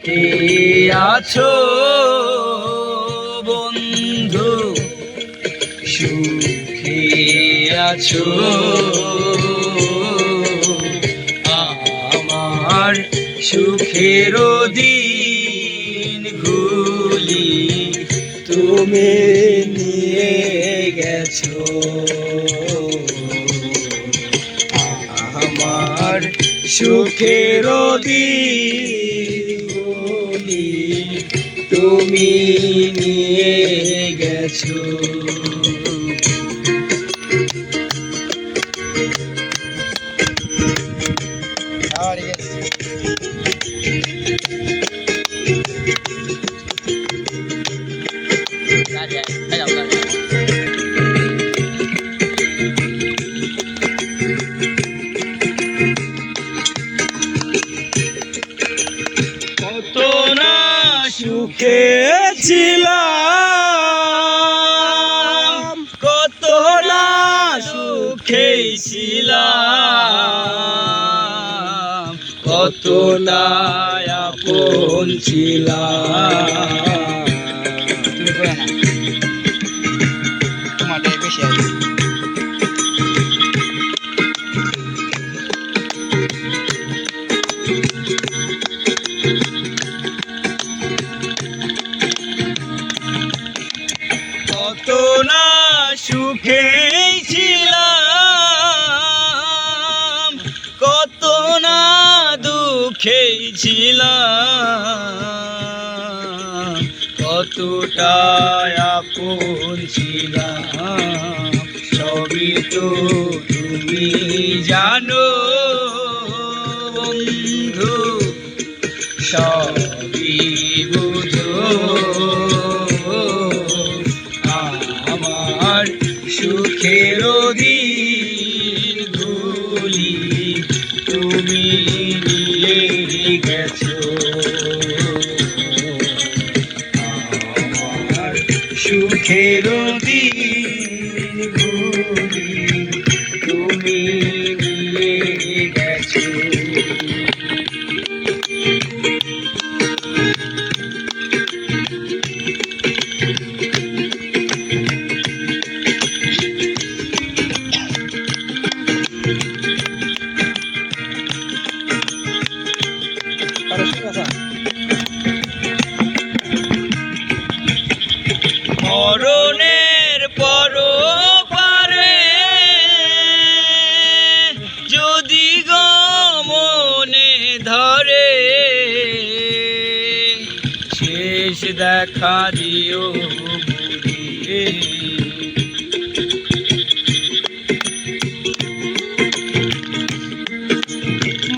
কে আছো বন্ধু, সুখে আছো? আমার সুখের দিনগুলি তুমি নিয়ে গেছো। আমার সুখের দিনগুলি তুমি নিয়ে গেছো। কত না সুখে ছিলাম, কত না সুখে ছিলাম, কত না আপন ছিলাম। তোমাদের বেশি আছে। কত না সুখে ছিলাম, কত না দুঃখে ছিলাম, কতটা আপন ছিলাম। সবই তো তুমি জানো বন্ধু, সবই বুঝো। আমার সুখের দিনগুলি তুমি নিয়ে গেছো। আমার সুখের দিনগুলি তুমি নিয়ে গেছো। মরণের পরপারে যদি গো মনে ধরে, শেষ দেখা দিও বুঝিয়ে।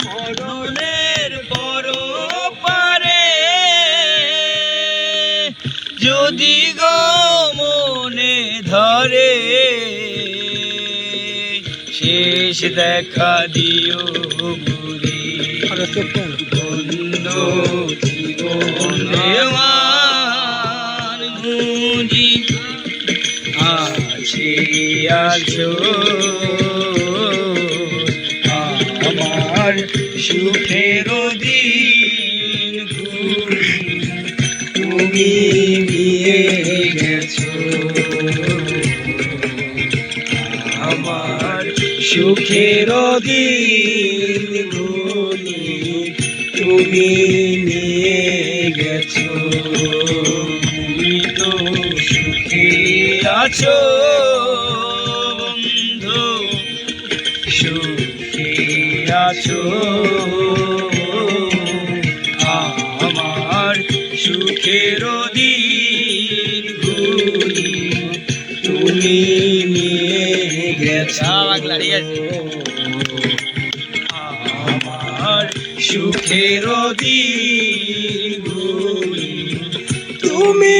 মরণের পরপারে যদি গো মনে ধরে, শেষ দেখা দিও বুড়ি। বন্ধ জীবনে মান মুজি আছে আছো। আমার সুখের দিনগুলি তুমি নিয়ে গেছো। আমার সুখের দিনগুলি তুমি নিয়ে গেছো। তুমি তো সুখে আছো বন্ধু, সুখে আছো। আমার সুখের দিনগুলি তুমি নিয়ে গেছো। আমার সুখের দিনগুলি তুমি